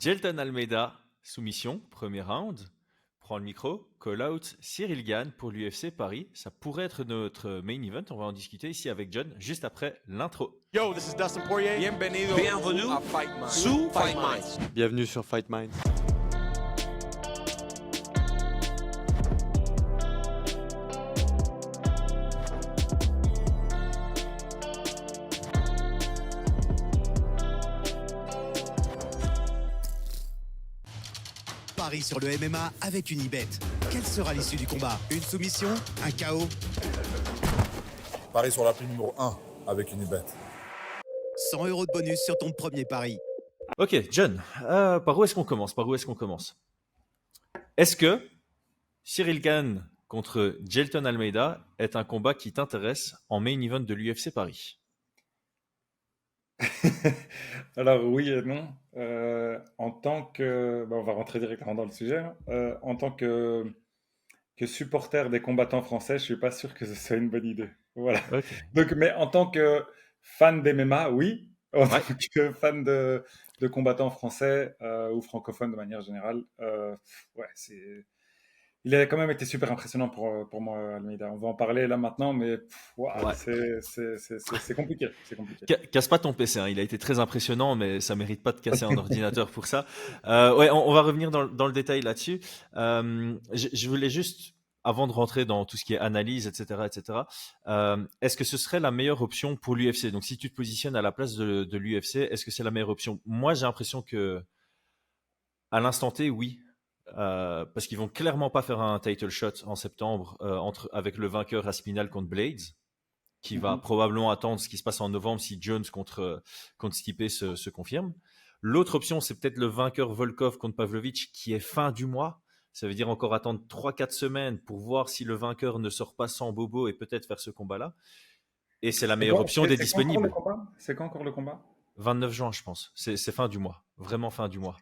Jelton Almeida, soumission, premier round, prend le micro, call out Cyril Gane pour l'UFC Paris. Ça pourrait être notre main event. On va en discuter ici avec John juste après l'intro. Yo, this is Dustin Poirier. Bienvenue à Fight Minds. Sous Fight Minds. Bienvenue sur Fight Minds. Paris sur le MMA avec Unibet. Quelle sera l'issue du combat? Une soumission? Un KO? Paris sur l'appli numéro 1 avec Unibet. 100 € de bonus sur ton premier pari. Ok, John, par où est-ce qu'on commence? Est-ce que Cyril Gane contre Jelton Almeida est un combat qui t'intéresse en main event de l'UFC Paris? Alors oui et non. En tant que, on va rentrer directement dans le sujet. En tant que supporter des combattants français, je suis pas sûr que ce soit une bonne idée. Voilà. Okay. Donc, mais en tant que fan d'MMA, oui. En tant que fan de combattants français ou francophones de manière générale, il a quand même été super impressionnant pour moi, Almeida. On va en parler là maintenant, mais c'est compliqué. Casse pas ton PC, hein. Il a été très impressionnant, mais ça mérite pas de casser un ordinateur pour ça. On va revenir dans le détail là-dessus. Je voulais juste, avant de rentrer dans tout ce qui est analyse, etc., est-ce que ce serait la meilleure option pour l'UFC? Donc, si tu te positionnes à la place de l'UFC, est-ce que c'est la meilleure option? Moi, j'ai l'impression que, à l'instant T, oui. Parce qu'ils vont clairement pas faire un title shot en septembre avec le vainqueur Aspinall contre Blades, qui va probablement attendre ce qui se passe en novembre si Jones contre Stipe se confirme. L'autre option, c'est peut-être le vainqueur Volkov contre Pavlovich, qui est fin du mois. Ça veut dire encore attendre 3-4 semaines pour voir si le vainqueur ne sort pas sans bobo et peut-être faire ce combat-là. Et c'est la meilleure option des disponibles. C'est quand encore le combat? 29 juin, je pense. C'est fin du mois. Vraiment fin du mois.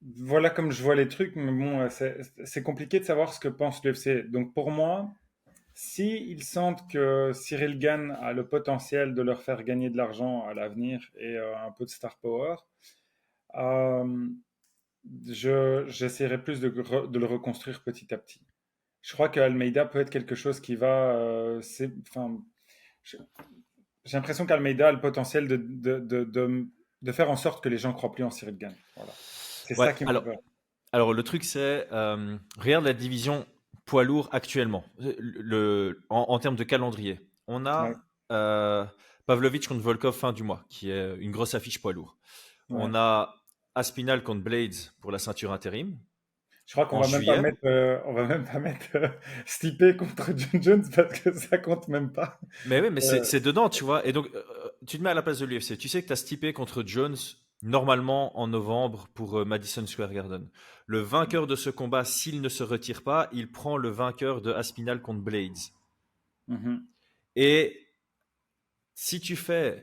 Voilà comme je vois les trucs, mais bon, c'est compliqué de savoir ce que pense l'UFC. Donc pour moi, s'ils sentent que Cyril Gane a le potentiel de leur faire gagner de l'argent à l'avenir et un peu de star power, j'essaierai plus de le reconstruire petit à petit. Je crois qu'Almeida peut être quelque chose qui va... j'ai l'impression qu'Almeida a le potentiel de faire en sorte que les gens ne croient plus en Cyril Gane. Voilà. C'est ça qui me fait. Alors, le truc, c'est, regarde la division poids lourd actuellement, en termes de calendrier. On a Pavlovich contre Volkov fin du mois, qui est une grosse affiche poids lourd. Ouais. On a Aspinall contre Blades pour la ceinture intérim. Je crois qu'on va même pas mettre Stipe contre John Jones parce que ça compte même pas. Mais oui, mais c'est dedans, tu vois. Et donc, tu te mets à la place de l'UFC. Tu sais que tu as Stipe contre Jones normalement en novembre pour Madison Square Garden. Le vainqueur de ce combat, s'il ne se retire pas, il prend le vainqueur de Aspinall contre Blades. Et si tu fais,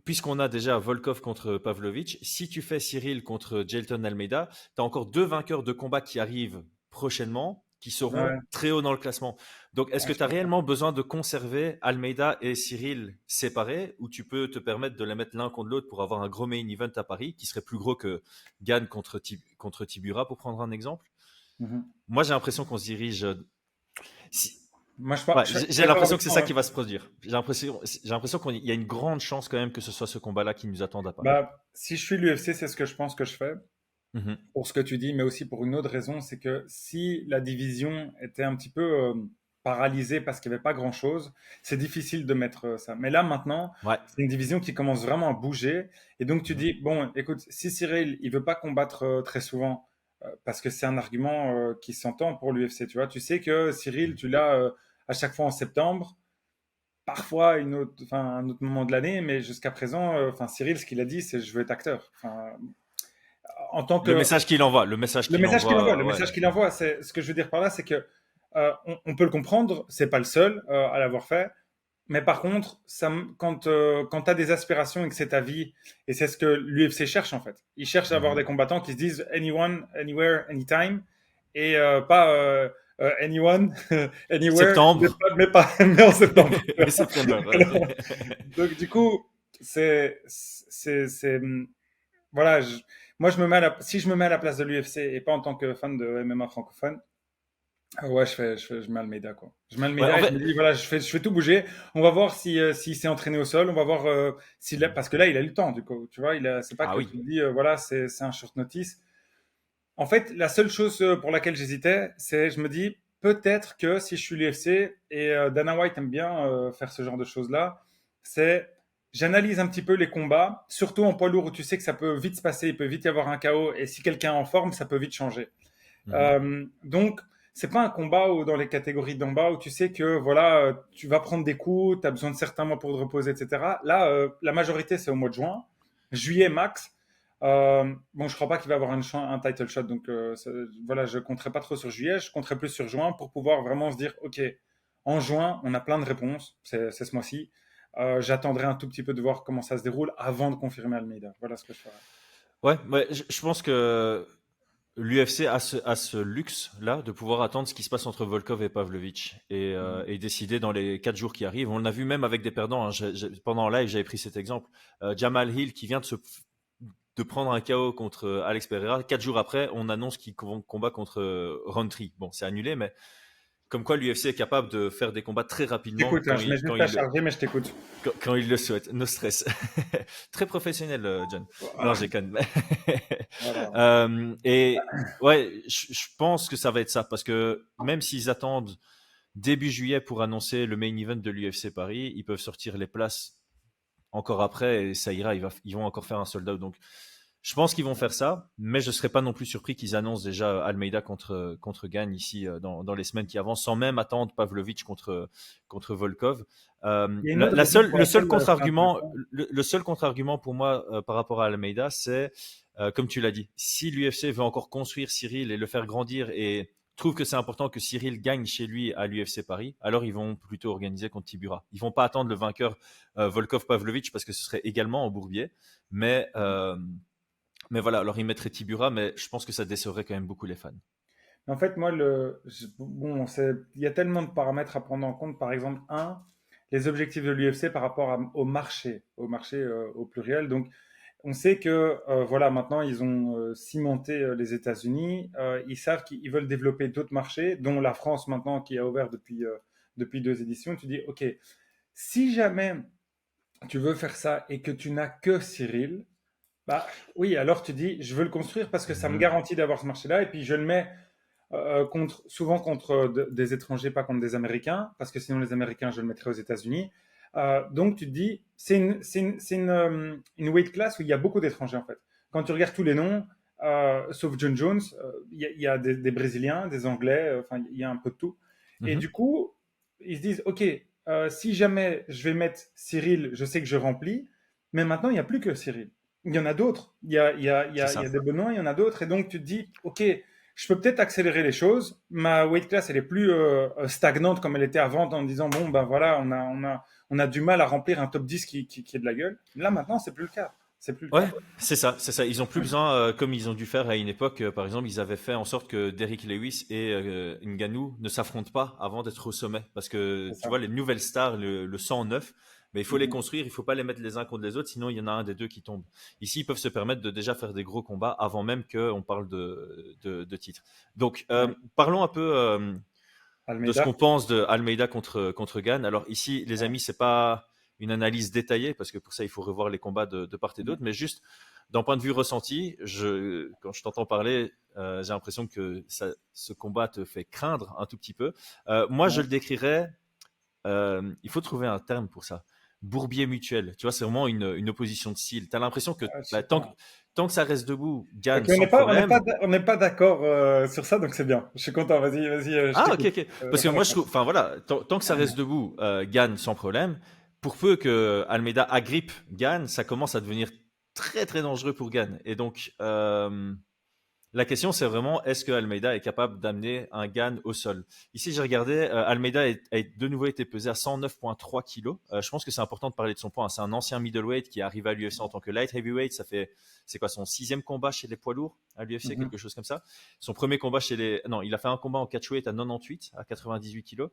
puisqu'on a déjà Volkov contre Pavlovich, si tu fais Cyril contre Jelton Almeida, tu as encore 2 vainqueurs de combat qui arrivent prochainement, qui seront très haut dans le classement. Donc, est-ce que tu as réellement besoin de conserver Almeida et Cyril séparés, ou tu peux te permettre de les mettre l'un contre l'autre pour avoir un gros main event à Paris, qui serait plus gros que Gane contre Tibura, pour prendre un exemple? Moi, j'ai l'impression qu'on se dirige... j'ai l'impression que c'est ça qui va se produire. J'ai l'impression qu'il y a une grande chance quand même que ce soit ce combat-là qui nous attend à Paris. Si je suis l'UFC, c'est ce que je pense que je fais. Pour ce que tu dis, mais aussi pour une autre raison, c'est que si la division était un petit peu paralysée parce qu'il n'y avait pas grand-chose, c'est difficile de mettre ça. Mais là, maintenant, c'est une division qui commence vraiment à bouger. Et donc, tu dis, bon, écoute, si Cyril, il ne veut pas combattre très souvent, parce que c'est un argument qui s'entend pour l'UFC, tu vois. Tu sais que Cyril, tu l'as à chaque fois en septembre, parfois un autre moment de l'année, mais jusqu'à présent, Cyril, ce qu'il a dit, c'est « je veux être acteur ». En tant que... Le message qu'il envoie. Le message qu'il envoie, c'est, ce que je veux dire par là, c'est que on peut le comprendre, c'est pas le seul à l'avoir fait, mais par contre, quand tu as des aspirations et que c'est ta vie, et c'est ce que l'UFC cherche en fait. Il cherche à avoir des combattants qui se disent anyone, anywhere, anytime, et pas anyone, anywhere, septembre. mais en septembre. septembre. Donc du coup, voilà, moi, si je me mets à la place de l'UFC et pas en tant que fan de MMA francophone, ouais, je mets Almeida, quoi. Je mets Ouais, Almeida en et je fait, me dis, voilà, je fais tout bouger. On va voir s'il s'est entraîné au sol. On va voir parce que là, il a eu le temps, du coup. Tu vois, c'est pas ah que oui. tu te dis, voilà, c'est un short notice. En fait, la seule chose pour laquelle j'hésitais, c'est, je me dis, peut-être que si je suis l'UFC et Dana White aime bien faire ce genre de choses-là, c'est, j'analyse un petit peu les combats, surtout en poids lourd où tu sais que ça peut vite se passer, il peut vite y avoir un KO et si quelqu'un est en forme, ça peut vite changer. Mhm. Donc, c'est pas un combat où, dans les catégories d'en bas où tu sais que voilà, tu vas prendre des coups, tu as besoin de certains mois pour te reposer, etc. Là, la majorité, c'est au mois de juin, juillet max. Bon, je crois pas qu'il va y avoir un title shot, donc voilà, je compterai pas trop sur juillet, je compterai plus sur juin pour pouvoir vraiment se dire, ok, en juin, on a plein de réponses, c'est ce mois-ci. J'attendrai un tout petit peu de voir comment ça se déroule avant de confirmer Almeida. Voilà ce que je ferai. Ouais, ouais, je pense que l'UFC a ce luxe-là de pouvoir attendre ce qui se passe entre Volkov et Pavlovich et décider dans les 4 jours qui arrivent. On l'a vu même avec des perdants. Hein. Pendant live, j'avais pris cet exemple. Jamal Hill qui vient de prendre un KO contre Alex Pereira. 4 jours après, on annonce qu'il combat contre Rountree. Bon, c'est annulé, mais comme quoi l'UFC est capable de faire des combats très rapidement Écoute, je mets juste à charger, mais je t'écoute. quand il le souhaite. No stress. Très professionnel, John. Non, Voilà. j'ai quand même. Voilà. Et ouais, je pense que ça va être ça parce que même s'ils attendent début juillet pour annoncer le main event de l'UFC Paris, ils peuvent sortir les places encore après et ça ira. Ils vont encore faire un sold out. Donc, je pense qu'ils vont faire ça, mais je ne serais pas non plus surpris qu'ils annoncent déjà Almeida contre Gane ici dans les semaines qui avancent, sans même attendre Pavlovich contre Volkov. Il y a une autre raison pour Le seul laquelle c'est contre-argument, intéressant. le seul contre-argument pour moi par rapport à Almeida, c'est comme tu l'as dit, si l'UFC veut encore construire Cyril et le faire grandir et trouve que c'est important que Cyril gagne chez lui à l'UFC Paris, alors ils vont plutôt organiser contre Tibura. Ils vont pas attendre le vainqueur Volkov-Pavlovich parce que ce serait également en Bourbier, mais voilà, alors ils mettraient Tibura, mais je pense que ça décevrait quand même beaucoup les fans. En fait, moi, bon, il y a tellement de paramètres à prendre en compte. Par exemple, les objectifs de l'UFC par rapport au marché au pluriel. Donc, on sait que voilà, maintenant ils ont cimenté les États-Unis. Ils savent qu'ils veulent développer d'autres marchés, dont la France maintenant qui a ouvert depuis 2 éditions. Tu dis, ok, si jamais tu veux faire ça et que tu n'as que Cyril, bah oui, alors tu dis, je veux le construire parce que ça me Mhm. garantit d'avoir ce marché-là et puis je le mets souvent contre des étrangers, pas contre des Américains, parce que sinon les Américains, je le mettrais aux États-Unis. Donc tu te dis, c'est une weight class où il y a beaucoup d'étrangers en fait. Quand tu regardes tous les noms, sauf John Jones, il y a des Brésiliens, des Anglais, enfin il y a un peu de tout. Et Mhm. du coup, ils se disent, ok, si jamais je vais mettre Cyril, je sais que je remplis, mais maintenant il n'y a plus que Cyril. Il y en a d'autres. C'est Il y ça. a des Benoît, il y en a d'autres. Et donc tu te dis, ok, je peux peut-être accélérer les choses. Ma weight class, elle est plus stagnante comme elle était avant en disant, bon, ben voilà, on a du mal à remplir un top 10 qui est de la gueule. Là, maintenant, c'est plus le cas. C'est plus le Ouais, cas. c'est ça, c'est ça. Ils ont plus besoin, comme ils ont dû faire à une époque, par exemple, ils avaient fait en sorte que Derrick Lewis et Ngannou ne s'affrontent pas avant d'être au sommet. Parce que, C'est tu ça. vois, les nouvelles stars, le 109, mais il faut les Mhm. construire, il faut pas les mettre les uns contre les autres, sinon il y en a un des deux qui tombe. Ici, ils peuvent se permettre de déjà faire des gros combats avant même qu'on parle de titre. Donc, Ouais. parlons un peu de ce Almeida. qu'on pense de Almeida contre Gann. Alors ici, les Ouais. amis, c'est pas une analyse détaillée parce que pour ça, il faut revoir les combats de part et Mhm. d'autre, mais juste d'un point de vue ressenti, quand je t'entends parler, j'ai l'impression que ce combat te fait craindre un tout petit peu. Moi, je Ouais. le décrirais, il faut trouver un terme pour ça. Bourbier mutuel. Tu vois, c'est vraiment une opposition de style. Tu as l'impression que Ah, je bah, sais pas. tant que ça reste debout, Ok, Gann sans problème. on n'est pas d'accord sur ça, donc c'est bien. Je suis content. Vas-y, je Ah, ok, t'écoute. ok. Parce que moi, je trouve, enfin voilà, tant que ça reste debou, Gann sans problème. Pour peu que Almeida agrippe Gann, ça commence à devenir très très dangereux pour Gann. Et donc, la question, c'est vraiment est-ce que Almeida est capable d'amener un Gann au sol? Ici, j'ai regardé, Almeida a de nouveau été pesé à 109,3 kilos. Je pense que c'est important de parler de son poids, hein. C'est un ancien middleweight qui est arrivé à l'UFC en tant que light heavyweight. C'est quoi son 6e combat chez les poids lourds? à l'UFC, Mhm. quelque chose comme ça. Son premier combat chez les... Non, il a fait un combat en catchweight à 98, à 98 kilos.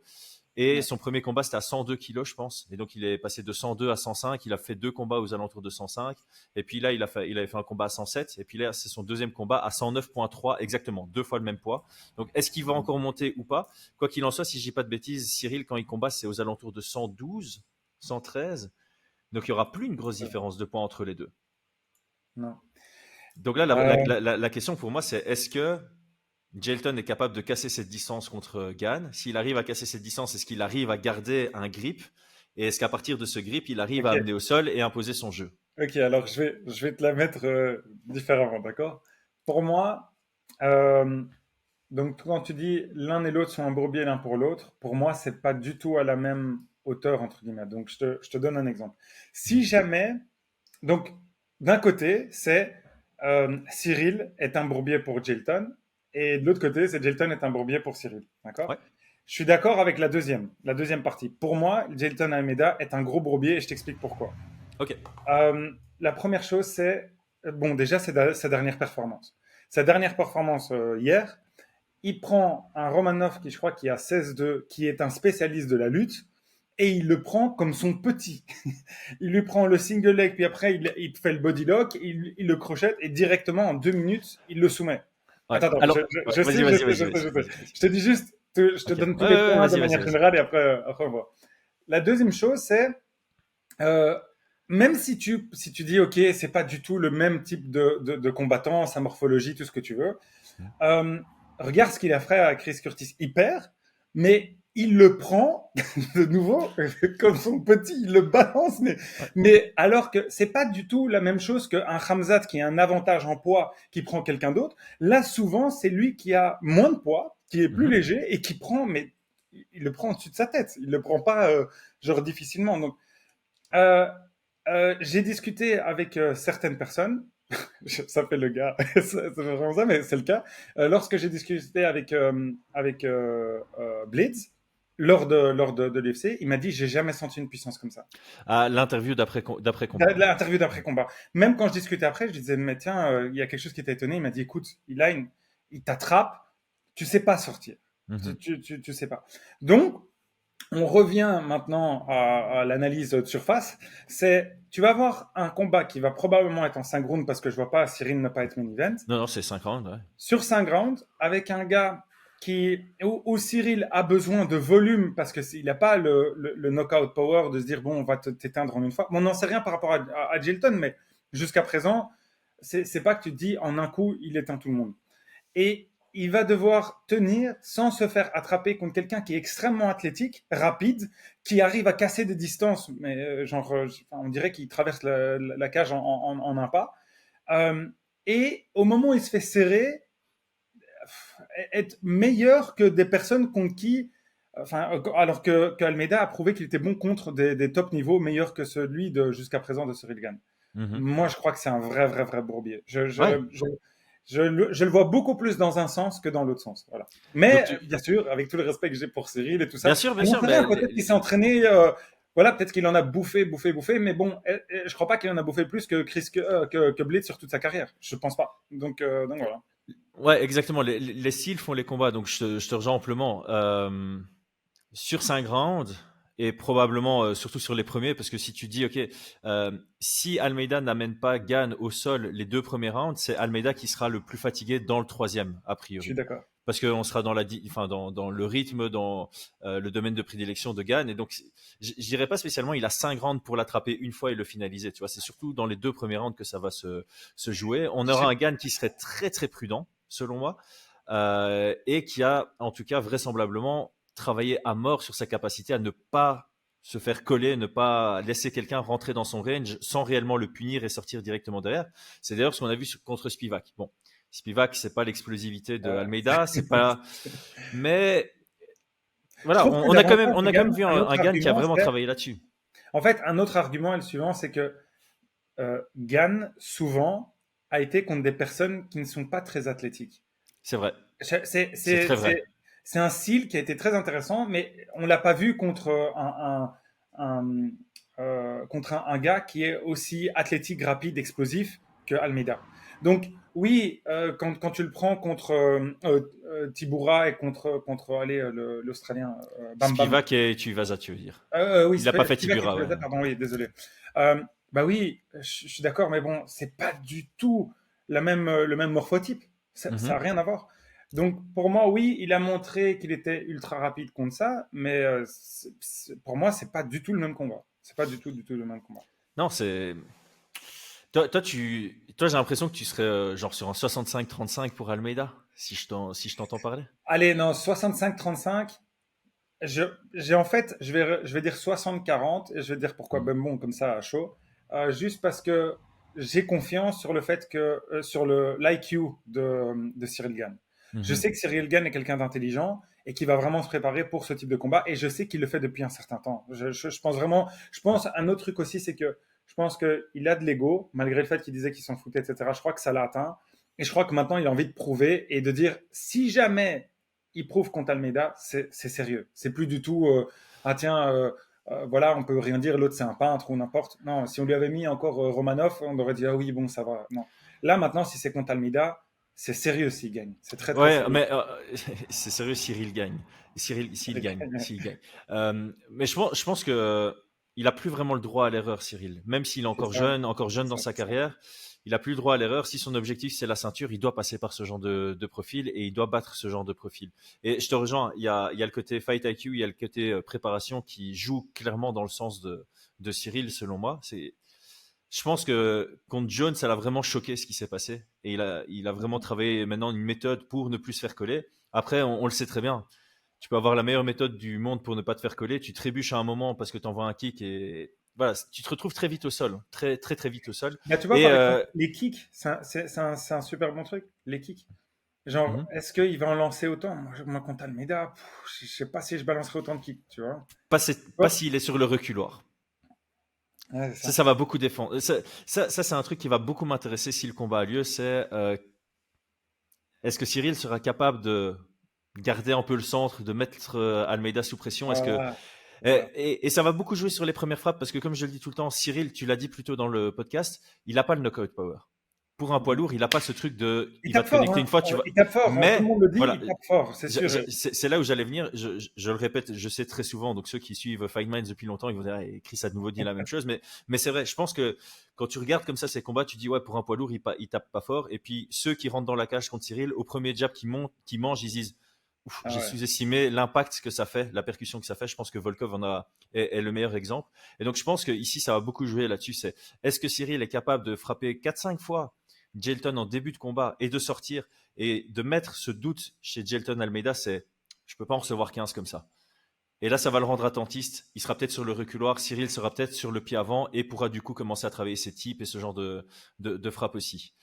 Et Ouais. son premier combat, c'était à 102 kilos, je pense. Et donc, il est passé de 102 à 105. Il a fait 2 combats aux alentours de 105. Et puis là, il avait fait un combat à 107. Et puis là, c'est son deuxième combat à 109,3, exactement, 2 fois le même poids. Donc, est-ce qu'il va encore monter ou pas? Quoi qu'il en soit, si je dis pas de bêtises, Cyril, quand il combat, c'est aux alentours de 112, 113. Donc, il n'y aura plus une grosse différence de poids entre les deux. Non. Donc là, la question pour moi, c'est est-ce que Jailton est capable de casser cette distance contre Gane? S'il arrive à casser cette distance, est-ce qu'il arrive à garder un grip? Et est-ce qu'à partir de ce grip, il arrive à Ok. amener au sol et imposer son jeu? Ok, alors je vais te la mettre différemment, d'accord? Pour moi, donc quand tu dis l'un et l'autre sont un bourbier l'un pour l'autre, pour moi, c'est pas du tout à la même hauteur, entre guillemets. Donc je te donne un exemple. Si jamais, donc d'un côté, c'est Cyril est un bourbier pour Jailton, et de l'autre côté, c'est Jailton est un bourbier pour Cyril, d'accord? Ouais. Je suis d'accord avec la deuxième partie. Pour moi, Jailton Almeida est un gros bourbier et je t'explique pourquoi. Ok. La première chose, c'est, bon, déjà, c'est sa dernière performance. Sa dernière performance hier, il prend un Romanov qui, je crois, qui a 16-2, qui est un spécialiste de la lutte, et il le prend comme son petit. Il lui prend le single leg, puis après, il fait le body lock, il le crochette, et directement, en 2 minutes, il le soumet. Ouais. Attends, Alors, je vas-y, sais, vas-y, je sais, vas-y, je sais, vas-y, je sais. vas-y. Je te dis juste, je te Ok. donne tous Ouais, les ouais, points de vas-y, manière vas-y. générale, et après on voit. La deuxième chose, c'est, euh, même si tu dis, OK, c'est pas du tout le même type de combattant, sa morphologie, tout ce que tu veux, euh, regarde ce qu'il a fait à Chris Curtis. Il perd, mais il le prend de nouveau comme son petit, il le balance, mais alors que c'est pas du tout la même chose qu'un Khamzat qui a un avantage en poids qui prend quelqu'un d'autre. Là, souvent, c'est lui qui a moins de poids, qui est plus léger et qui prend, mais il le prend au-dessus de sa tête. Il le prend pas genre difficilement. Donc, euh, j'ai discuté avec certaines personnes. Ça fait le gars, ça fait vraiment ça, mais c'est le cas. Lorsque j'ai discuté avec Blades, lors de l'UFC, il m'a dit j'ai jamais senti une puissance comme ça. À l'interview d'après combat. L'interview d'après combat. Même quand je discutais après, je disais mais tiens, il y a quelque chose qui t'a étonné. Il m'a dit écoute, il t'attrape, tu sais pas sortir, Mhm. tu sais pas. Donc on revient maintenant à l'analyse de surface. C'est, tu vas avoir un combat qui va probablement être en 5 rounds parce que je vois pas Cyril ne pas être main event. Non, non, c'est 50, ouais. Sur 5 rounds, avec un gars où Cyril a besoin de volume parce qu'il n'a pas le knockout power de se dire bon, on va t'éteindre en une fois. Bon, on n'en sait rien par rapport à Gilton, mais jusqu'à présent, c'est pas que tu te dis en un coup, il éteint tout le monde. Et il va devoir tenir sans se faire attraper contre quelqu'un qui est extrêmement athlétique, rapide, qui arrive à casser des distances, mais on dirait qu'il traverse la cage en un pas. Et au moment où il se fait serrer, être meilleur que des personnes contre qui, alors que Almeida a prouvé qu'il était bon contre des top niveaux, meilleur que celui de jusqu'à présent de Cyril Gane. Moi, je crois que c'est un vrai bourbier. Ouais. Je le vois beaucoup plus dans un sens que dans l'autre sens. Voilà. Mais bien sûr, avec tout le respect que j'ai pour Cyril et tout ça, Bien sûr, bien sûr. peut-être qu'il s'est entraîné, voilà, peut-être qu'il en a bouffé, mais bon, je crois pas qu'il en a bouffé plus que que Blade sur toute sa carrière. Je pense pas. Donc voilà. Ouais, exactement. Les styles font les combats, donc je te rejoins amplement. Sur 5 rounds, et probablement surtout sur les premiers, parce que si tu dis, OK, si Almeida n'amène pas Gane au sol les 2 premiers rounds, c'est Almeida qui sera le plus fatigué dans le 3e, a priori. Je suis d'accord. Parce qu'on sera dans le rythme, dans le domaine de prédilection de Gane. Et donc, je dirais pas spécialement, il a 5 rounds pour l'attraper une fois et le finaliser. Tu vois, c'est surtout dans les 2 premiers rounds que ça va se jouer. On aura un Gane qui serait très, très prudent, selon moi, et qui a, en tout cas, vraisemblablement travaillé à mort sur sa capacité à ne pas se faire coller, ne pas laisser quelqu'un rentrer dans son range sans réellement le punir et sortir directement derrière. C'est d'ailleurs ce qu'on a vu contre Spivak. Bon, Spivak, c'est pas l'explosivité de Almeida, c'est pas. Mais voilà, on a quand même vu un Gane qui a vraiment travaillé là-dessus. En fait, un autre argument est le suivant, c'est que Gane souvent a été contre des personnes qui ne sont pas très athlétiques. C'est vrai. C'est très vrai. C'est un style qui a été très intéressant, mais on l'a pas vu contre un gars qui est aussi athlétique, rapide, explosif que Almeida. Donc, oui, quand tu le prends contre Tibura et contre allez, l'Australien Bam Bam. Spivak et Tuivasa, tu veux dire. Oui, Il n'a pas fait Spivak et Tibura, ouais. Tuivasa, pardon, oui, désolé. Bah oui, je suis d'accord, mais bon, c'est pas du tout le même morphotype. Ça n'a rien à voir. Donc, pour moi, oui, il a montré qu'il était ultra rapide contre ça, mais pour moi, c'est pas du tout le même combat. C'est pas du tout le même combat. Non, c'est. Toi, j'ai l'impression que tu serais genre sur un 65-35 pour Almeida, si je t'entends parler. Allez, non, 65-35. En fait, je vais dire 60-40 et je vais dire pourquoi ben bon comme ça à chaud. Juste parce que j'ai confiance sur le fait que sur l'IQ de Cyril Gane. Je sais que Cyril Gane est quelqu'un d'intelligent et qui va vraiment se préparer pour ce type de combat et je sais qu'il le fait depuis un certain temps. Je pense vraiment. Je pense un autre truc aussi, c'est que je pense qu'il a de l'ego malgré le fait qu'il disait qu'il s'en foutait, etc. Je crois que ça l'a atteint et je crois que maintenant il a envie de prouver et de dire si jamais il prouve contre Almeida, c'est sérieux. C'est plus du tout ah tiens voilà, on peut rien dire, l'autre c'est un peintre ou n'importe. Non, si on lui avait mis encore Romanov, on aurait dit ah oui bon ça va. Non. Là maintenant si c'est contre Almeida, c'est sérieux s'il gagne. C'est très très sérieux. Mais c'est sérieux s'il gagne. S'il gagne. Mais je pense que il a plus vraiment le droit à l'erreur, Cyril. Même s'il est encore jeune dans sa carrière, il a plus le droit à l'erreur. Si son objectif c'est la ceinture, il doit passer par ce genre de profil et il doit battre ce genre de profil. Et je te rejoins. Il y a le côté fight IQ, il y a le côté préparation qui joue clairement dans le sens de Cyril, selon moi. Je pense que contre Jones, ça l'a vraiment choqué ce qui s'est passé. Et il a vraiment travaillé maintenant une méthode pour ne plus se faire coller. Après, on le sait très bien. Tu peux avoir la meilleure méthode du monde pour ne pas te faire coller. Tu trébuches à un moment parce que tu envoies un kick et voilà, tu te retrouves très vite au sol. Très, très, très vite au sol. Bah, tu vois, Et, par exemple, les kicks, c'est un super bon truc. Les kicks. Genre, est-ce qu'il va en lancer autant? Moi contre Almeida, je sais pas si je balancerai autant de kicks, tu vois. pas s'il est sur le reculoir. Ouais, Ça va beaucoup défendre. Ça, c'est un truc qui va beaucoup m'intéresser si le combat a lieu. C'est est-ce que Cyril sera capable de garder un peu le centre, de mettre Almeida sous pression? Est-ce que et ça va beaucoup jouer sur les premières frappes parce que comme je le dis tout le temps, Cyril, tu l'as dit plus tôt dans le podcast, il n'a pas le knockout power. Pour un poids lourd, il n'a pas ce truc de il va te connecter une fois, tu vas. Il tape fort, mais tout le monde le dit, voilà, il tape fort, c'est sûr. c'est là où j'allais venir. Je le répète, je sais très souvent. Donc ceux qui suivent Fight Minds depuis longtemps, ils vont dire Chris a de nouveau dit la même chose. Mais c'est vrai. Je pense que quand tu regardes comme ça ces combats, tu dis ouais pour un poids lourd, il tape pas fort. Et puis ceux qui rentrent dans la cage contre Cyril, au premier jab qui mange, ils disent j'ai sous-estimé l'impact que ça fait, la percussion que ça fait. Je pense que Volkov est le meilleur exemple. Et donc je pense que ici ça va beaucoup jouer là-dessus. Est-ce que Cyril est capable de frapper 4-5 fois Jailton en début de combat et de sortir et de mettre ce doute chez Jailton Almeida, c'est je peux pas en recevoir 15 comme ça. Et là, ça va le rendre attentiste. Il sera peut-être sur le reculoir. Cyril sera peut-être sur le pied avant et pourra du coup commencer à travailler ses types et ce genre de frappe aussi.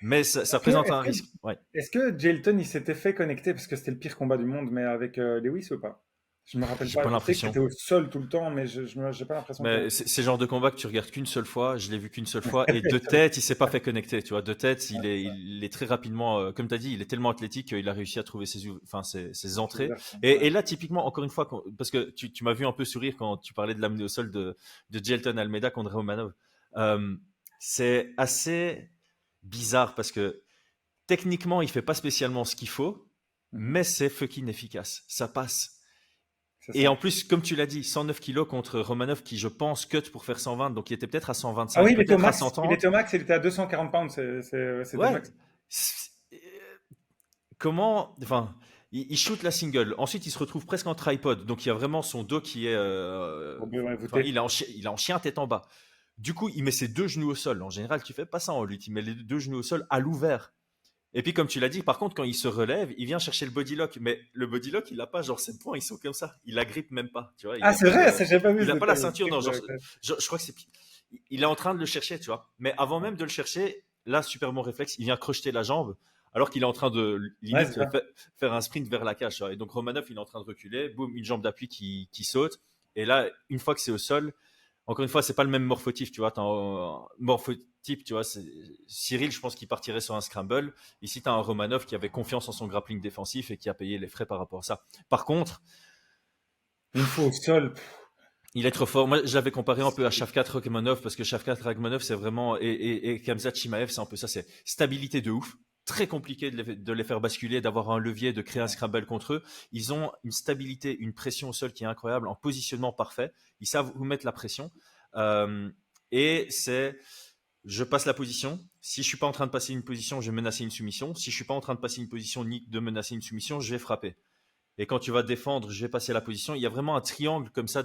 Mais ça présente un risque. Ouais. Est-ce que Jailton il s'était fait connecter parce que c'était le pire combat du monde, mais avec Lewis ou pas? Je me rappelle pas. Je sais que c'était au sol tout le temps, mais j'ai pas l'impression. Mais c'est le genre de combat que tu regardes qu'une seule fois. Je l'ai vu qu'une seule fois. Et de tête, il s'est pas fait connecter. Tu vois, de tête, il est très rapidement, comme tu as dit, il est tellement athlétique qu'il a réussi à trouver ses entrées. Et là, typiquement, encore une fois, parce que tu m'as vu un peu sourire quand tu parlais de l'amener au sol de Jailton Almeida contre Romanov. C'est assez bizarre parce que techniquement, il fait pas spécialement ce qu'il faut, mais c'est fucking efficace. Ça passe. Et en plus, comme tu l'as dit, 109 kilos contre Romanov qui, je pense, cut pour faire 120. Donc, il était peut-être à 125. Ah oui, il était au max. À 130. Il était au max, il était à 240 pounds. C'est ouais. max. Comment. Enfin, il shoot la single. Ensuite, il se retrouve presque en tripod. Donc, il y a vraiment son dos qui est. Il est en chien tête en bas. Du coup, il met ses deux genoux au sol. En général, tu fais pas ça en lutte. Il met les deux genoux au sol à l'ouvert. Et puis, comme tu l'as dit, par contre, quand il se relève, il vient chercher le body lock. Mais le body lock, il n'a pas genre 7 points, ils sont comme ça. Il la grippe même pas. Tu vois, c'est vrai, j'ai pas vu. Il n'a pas la ceinture. Non, je crois que il est en train de le chercher, tu vois. Mais avant même de le chercher, là, super bon réflexe, il vient crocheter la jambe, alors qu'il est en train de limite faire un sprint vers la cage. Tu vois. Et donc, Romanov, il est en train de reculer. Boum, une jambe d'appui qui saute. Et là, une fois que c'est au sol, encore une fois, c'est pas le même morphotype, tu vois. Morphotype, tu vois. Cyril, je pense qu'il partirait sur un scramble. Ici, tu as un Romanov qui avait confiance en son grappling défensif et qui a payé les frais par rapport à ça. Par contre, une fois au sol. Il est trop fort. Moi, je l'avais comparé un peu à Shavkat Rakhmonov parce que Shavkat Rakhmonov, c'est vraiment et Khamzat Chimaev, c'est un peu ça. C'est stabilité de ouf. Très compliqué de les faire basculer, d'avoir un levier, de créer un scramble contre eux. Ils ont une stabilité, une pression au sol qui est incroyable, en positionnement parfait. Ils savent où mettre la pression. Et c'est, je passe la position. Si je suis pas en train de passer une position, je vais menacer une soumission. Si je suis pas en train de passer une position ni de menacer une soumission, je vais frapper. Et quand tu vas défendre, je vais passer la position. Il y a vraiment un triangle comme ça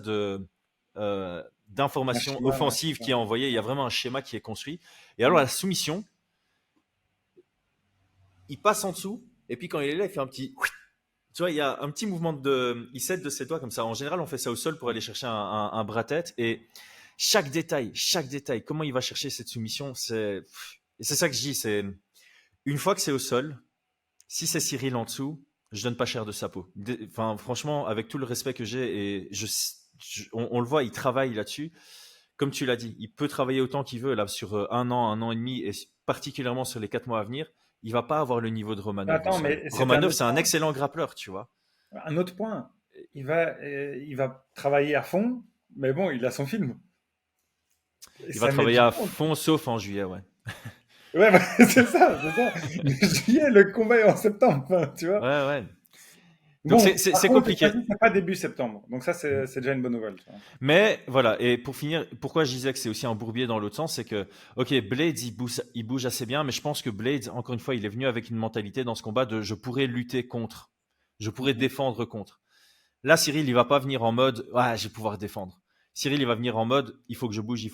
d'informations offensives qui est envoyé. Il y a vraiment un schéma qui est construit. Et alors, la soumission, il passe en dessous. Et puis, quand il est là, il fait un petit. Tu vois, il y a un petit mouvement il cède de ses doigts comme ça. En général, on fait ça au sol pour aller chercher un bras-tête. Et chaque détail, comment il va chercher cette soumission, et c'est ça que je dis. C'est une fois que c'est au sol, si c'est Cyril en dessous, je donne pas cher de sa peau. Enfin, franchement, avec tout le respect que j'ai, et on le voit, il travaille là-dessus. Comme tu l'as dit, il peut travailler autant qu'il veut là sur un an et demi, et particulièrement sur les 4 mois à venir. Il va pas avoir le niveau de Romanov. Attends, mais Romanov, c'est un excellent grappleur, tu vois. Un autre point, il va travailler à fond, mais bon, il a son film. Il va travailler à fond, sauf en juillet, ouais. Ouais, c'est ça. Juillet, le combat est en septembre, tu vois. Ouais. Donc bon, c'est compliqué. C'est pas début septembre, donc ça c'est déjà une bonne nouvelle. Tu vois. Mais voilà, et pour finir, pourquoi je disais que c'est aussi un bourbier dans l'autre sens, c'est que, ok, Blades il bouge assez bien, mais je pense que Blades, encore une fois, il est venu avec une mentalité dans ce combat de je pourrais lutter contre, je pourrais défendre contre. Là, Cyril, il va pas venir en mode je vais pouvoir défendre. Cyril, il va venir en mode il faut que je bouge.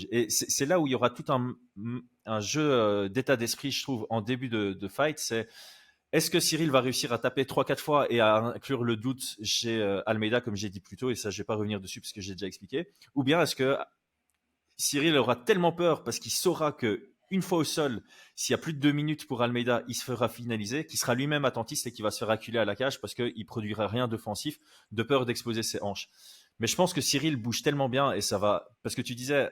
Et c'est là où il y aura tout un jeu d'état d'esprit, je trouve, en début de fight. C'est est-ce que Cyril va réussir à taper 3-4 fois et à inclure le doute chez Almeida, comme j'ai dit plus tôt, et ça, je vais pas revenir dessus parce que j'ai déjà expliqué. Ou bien est-ce que Cyril aura tellement peur parce qu'il saura que une fois au sol, s'il y a plus de 2 minutes pour Almeida, il se fera finaliser, qu'il sera lui-même attentiste et qu'il va se faire acculer à la cage parce qu'il produira rien d'offensif, de peur d'exposer ses hanches. Mais je pense que Cyril bouge tellement bien et ça va. Parce que tu disais,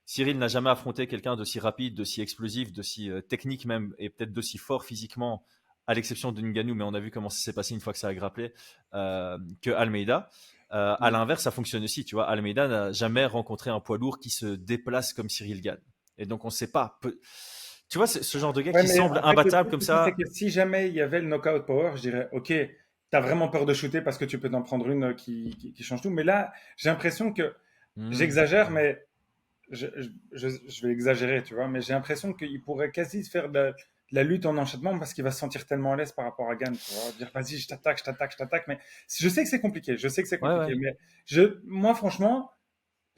Cyril n'a jamais affronté quelqu'un d'aussi rapide, d'aussi explosif, d'aussi technique même, et peut-être d'aussi fort physiquement, à l'exception de Ngannou, mais on a vu comment ça s'est passé une fois que ça a grapplé, que Almeida. À l'inverse, ça fonctionne aussi. Tu vois, Almeida n'a jamais rencontré un poids lourd qui se déplace comme Cyril Gane. Et donc, on ne sait pas. Tu vois, ce genre de gars qui semble imbattable comme ça. C'est que si jamais il y avait le knockout power, je dirais, ok, t'as vraiment peur de shooter parce que tu peux t'en prendre une qui change tout. Mais là, j'ai l'impression que j'exagère, mais je vais exagérer, tu vois. Mais j'ai l'impression qu'il pourrait quasi faire de la lutte en enchaînement parce qu'il va se sentir tellement à l'aise par rapport à Gane. Tu vois, dire, vas-y, je t'attaque. Mais je sais que c'est compliqué. Mais moi, franchement,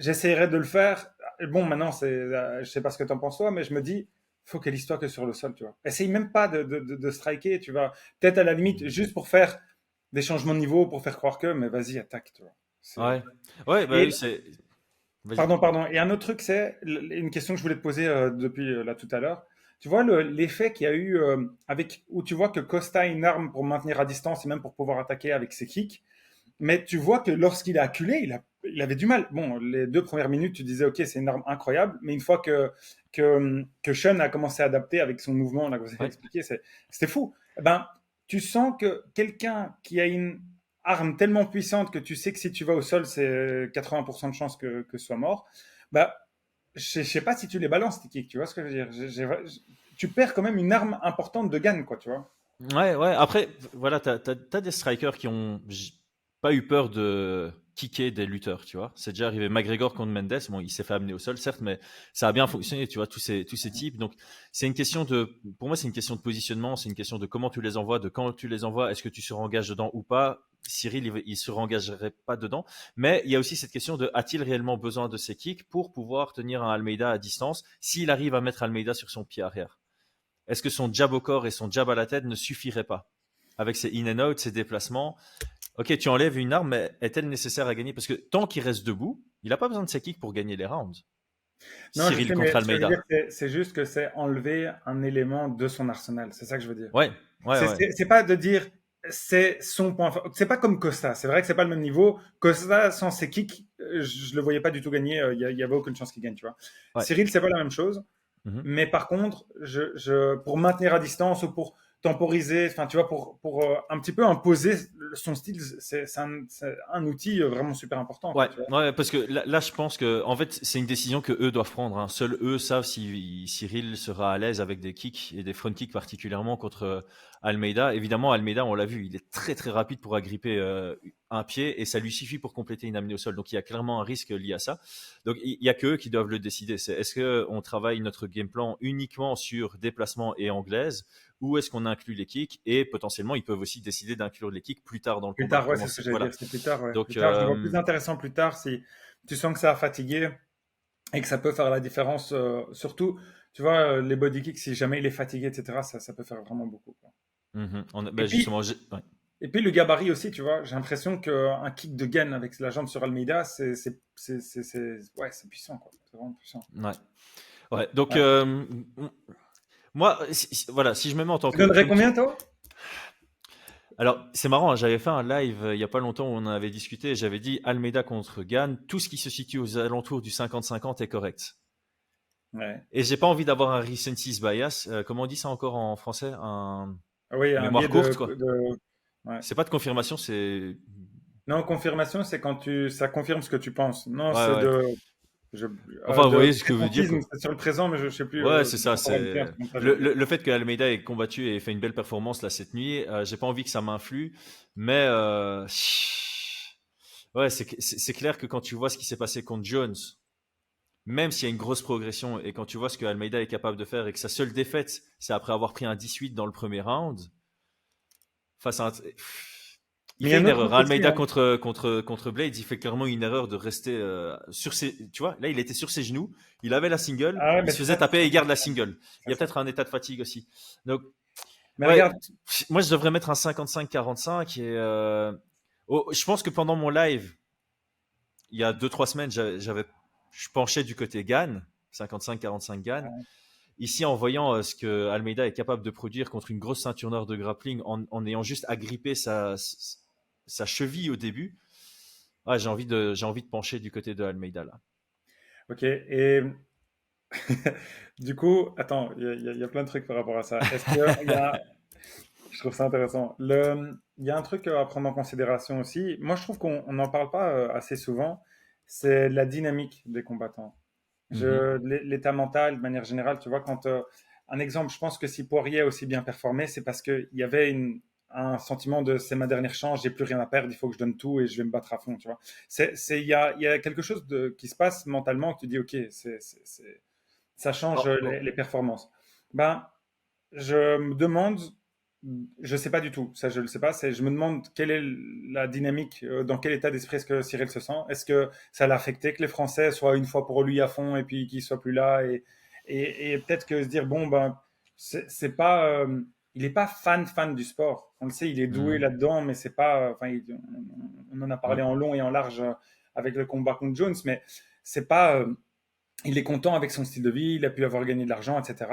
j'essaierai de le faire. Bon, maintenant, je sais pas ce que t'en penses toi, mais je me dis, focalise-toi que sur le sol, tu vois. Essaye même pas de striker, tu vois. Peut-être à la limite, juste pour faire des changements de niveau, pour faire croire que, mais vas-y, attaque, tu vois. Ouais, bah oui, c'est... Pardon. Et un autre truc, c'est une question que je voulais te poser depuis là tout à l'heure. Tu vois l'effet qu'il y a eu où tu vois que Costa a une arme pour maintenir à distance et même pour pouvoir attaquer avec ses kicks. Mais tu vois que lorsqu'il a acculé, il avait du mal. Bon, les 2 premières minutes, tu disais, OK, c'est une arme incroyable. Mais une fois que Sean a commencé à adapter avec son mouvement, là, que vous avez expliqué, c'était fou. Tu sens que quelqu'un qui a une arme tellement puissante que tu sais que si tu vas au sol, c'est 80% de chance que ce soit mort. Je sais pas si tu les balances, tes kicks, tu vois ce que je veux dire. Tu perds quand même une arme importante de Gane, quoi, tu vois. Ouais. Après, voilà, t'as des strikers qui ont pas eu peur de kicker des lutteurs, tu vois. C'est déjà arrivé. McGregor contre Mendes, bon, il s'est fait amener au sol, certes, mais ça a bien fonctionné, tu vois, tous ces types. Donc, pour moi, c'est une question de positionnement, c'est une question de comment tu les envoies, de quand tu les envoies, est-ce que tu surengages dedans ou pas. Cyril, il surengagerait pas dedans. Mais il y a aussi cette question de, a-t-il réellement besoin de ses kicks pour pouvoir tenir un Almeida à distance s'il arrive à mettre Almeida sur son pied arrière? Est-ce que son jab au corps et son jab à la tête ne suffiraient pas? Avec ses in and out, ses déplacements. Ok, tu enlèves une arme, mais est-elle nécessaire à gagner? Parce que tant qu'il reste debout, il n'a pas besoin de ses kicks pour gagner les rounds. Non, Cyril contre Almeida. C'est juste que c'est enlever un élément de son arsenal. C'est ça que je veux dire. Ouais. C'est pas de dire c'est son point fort. C'est pas comme Costa. C'est vrai que c'est pas le même niveau. Costa, sans ses kicks, je le voyais pas du tout gagner. Il y avait aucune chance qu'il gagne, tu vois. Ouais. Cyril, c'est pas la même chose. Mais par contre, pour maintenir à distance ou pour temporiser, enfin, tu vois, pour un petit peu imposer son style, c'est un outil vraiment super important, quoi, Ouais, tu vois. ouais, parce que là, je pense que en fait, c'est une décision que eux doivent prendre. Hein. Seuls eux savent si Cyril sera à l'aise avec des kicks et des front kicks particulièrement contre Almeida. Évidemment, Almeida, on l'a vu, il est très très rapide pour agripper un pied et ça lui suffit pour compléter une amenée au sol. Donc il y a clairement un risque lié à ça. Donc il y a que eux qui doivent le décider. C'est est-ce que on travaille notre game plan uniquement sur déplacement et anglaise ou est-ce qu'on inclut les kicks et potentiellement ils peuvent aussi décider d'inclure les kicks plus tard dans le Plus combat. tard, ouais, c'est ce que j'allais Voilà. dire, c'est plus tard, ouais. Donc Plus tard, je le vois plus intéressant plus tard si tu sens que ça a fatigué et que ça peut faire la différence, surtout, tu vois, les body kicks, si jamais il est fatigué, etc., ça peut faire vraiment beaucoup, quoi. bah, Et puis, justement, ouais. et puis le gabarit aussi, tu vois, j'ai l'impression qu'un kick de gain avec la jambe sur Almeida, ouais, c'est puissant, quoi. C'est vraiment puissant. Ouais. Ouais. Donc, Ouais. moi, voilà, si je me mets en tant Tu que. donnerais combien, toi? Alors, c'est marrant, hein, j'avais fait un live il y a pas longtemps où on en avait discuté. J'avais dit Almeida contre Gann, tout ce qui se situe aux alentours du 50-50 est correct. Ouais. Et j'ai pas envie d'avoir un recency's bias. Comment on dit ça encore en français? Un Ah oui, un mémoire biais courte, quoi. Ouais. C'est pas de confirmation, c'est. Non, confirmation, c'est quand ça confirme ce que tu penses. Non, Ouais, c'est ouais. je, Enfin, vous de voyez ce que veut dire, présentisme, quoi. c'est sur le présent, mais je sais plus, Ouais, c'est ça. temporalité, un C'est truc comme ça, je le, veux dire. le, le fait que Almeida ait combattu et fait une belle performance là cette nuit. J'ai pas envie que ça m'influe, mais ouais, c'est clair que quand tu vois ce qui s'est passé contre Jones, même s'il y a une grosse progression et quand tu vois ce que Almeida est capable de faire et que sa seule défaite, c'est après avoir pris un 18 dans le premier round, face à un, il Mais il y a fait un une autre erreur. truc aussi, Almeida hein. contre Blades, il fait clairement une erreur de rester sur ses. Tu vois, là, il était sur ses genoux, il avait la single, Ah ouais, il mais se c'est faisait ça, taper et il garde la single. Il c'est y a ça. peut-être un état de fatigue aussi. Donc, Mais ouais, regarde, moi, je devrais mettre un 55-45 et je pense que pendant mon live, il y a 2-3 semaines, je penchais du côté Gann, 55-45 Gann. Ici, en voyant ce que Almeida est capable de produire contre une grosse ceinture nord de grappling, en ayant juste agrippé sa cheville au début, ouais, j'ai envie de pencher du côté de Almeida là. ok, et du coup, attends, il y a plein de trucs par rapport à ça. Est-ce que je trouve ça intéressant. Il y a un truc à prendre en considération aussi. Moi, je trouve qu'on n'en parle pas assez souvent. C'est la dynamique des combattants. Mhm. L'état mental, de manière générale, tu vois, un exemple, je pense que si Poirier a aussi bien performé, c'est parce qu'il y avait un sentiment de c'est ma dernière chance, j'ai plus rien à perdre, il faut que je donne tout et je vais me battre à fond, tu vois. Il y a quelque chose qui se passe mentalement que tu dis, ok, ça change Oh, oh. les performances. Ben, je me demande, je sais pas du tout, ça je le sais pas, je me demande quelle est la dynamique, dans quel état d'esprit est-ce que Cyril se sent. Est-ce que ça l'a affecté que les Français soient une fois pour lui à fond et puis qu'il soit plus là et peut-être que se dire bon ben c'est pas, il est pas fan du sport. On le sait, il est doué Mhm. là-dedans, mais c'est pas, enfin on en a parlé Ouais. en long et en large avec le combat contre Jones, mais c'est pas, il est content avec son style de vie, il a pu avoir gagné de l'argent, etc.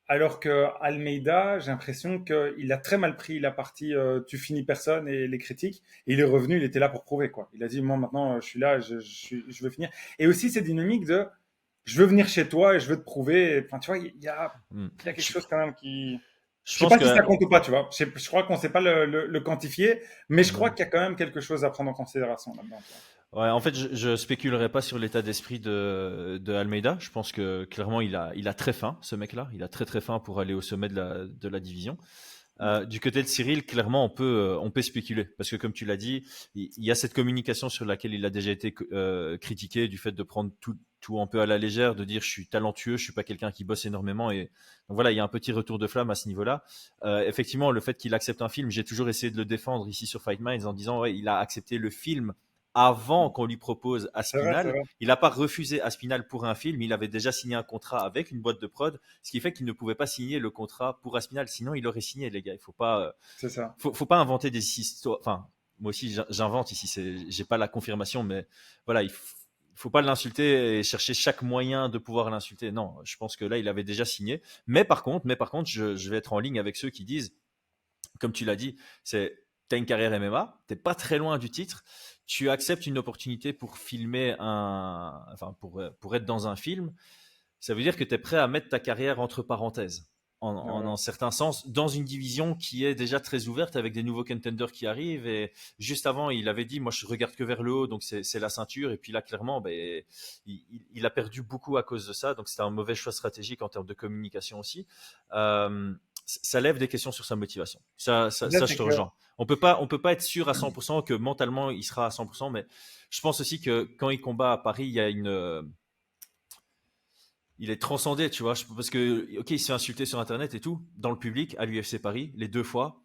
Alors que Almeida, j'ai l'impression qu'il a très mal pris la partie tu finis personne et les critiques. Et il est revenu, il était là pour prouver quoi. Il a dit moi maintenant je suis là, je veux finir. Et aussi cette dynamique de je veux venir chez toi et je veux te prouver. Enfin tu vois, Mhm. il y a quelque Je, chose quand même qui. je Je sais pense pas si ça que compte ou pas, tu vois. Je crois qu'on ne sait pas le quantifier, mais je crois Mhm. qu'il y a quand même quelque chose à prendre en considération là-dedans. Tu vois. Ouais, en fait, je spéculerai pas sur l'état d'esprit de Almeida. Je pense que clairement, il a très faim, ce mec-là. Il a très très faim pour aller au sommet de la division. Du côté de Cyril, clairement, on peut spéculer. Parce que comme tu l'as dit, il y a cette communication sur laquelle il a déjà été critiqué, du fait de prendre tout un peu à la légère, de dire je suis talentueux, je suis pas quelqu'un qui bosse énormément. Et donc voilà, il y a un petit retour de flamme à ce niveau-là. Effectivement, le fait qu'il accepte un film, j'ai toujours essayé de le défendre ici sur Fight Minds en disant ouais, il a accepté le film avant qu'on lui propose C'est vrai, c'est Aspinal. vrai. Il n'a pas refusé Aspinal pour un film, il avait déjà signé un contrat avec une boîte de prod, ce qui fait qu'il ne pouvait pas signer le contrat pour Aspinal, sinon il aurait signé, les gars. Il faut pas, C'est ça. faut pas inventer des histoires. Enfin, moi aussi j'invente ici, j'ai pas la confirmation, mais voilà, il faut pas l'insulter et chercher chaque moyen de pouvoir l'insulter. Non, je pense que là il avait déjà signé. Mais par contre, je vais être en ligne avec ceux qui disent, comme tu l'as dit, t'as une carrière MMA, t'es pas très loin du titre, tu acceptes une opportunité pour filmer enfin pour être dans un film, ça veut dire que tu es prêt à mettre ta carrière entre parenthèses. en un certain sens, dans une division qui est déjà très ouverte avec des nouveaux contenders qui arrivent. Et juste avant, il avait dit, moi, je regarde que vers le haut, donc c'est la ceinture. Et puis là, clairement, il a perdu beaucoup à cause de ça. Donc c'était un mauvais choix stratégique en termes de communication aussi. Ça lève des questions sur sa motivation. Ça, je te rejoins. On peut pas être sûr à 100% que mentalement, il sera à 100%, mais je pense aussi que quand il combat à Paris, il est transcendé, tu vois, parce que, ok, il s'est insulté sur Internet et tout, dans le public, à l'UFC Paris, les 2 fois.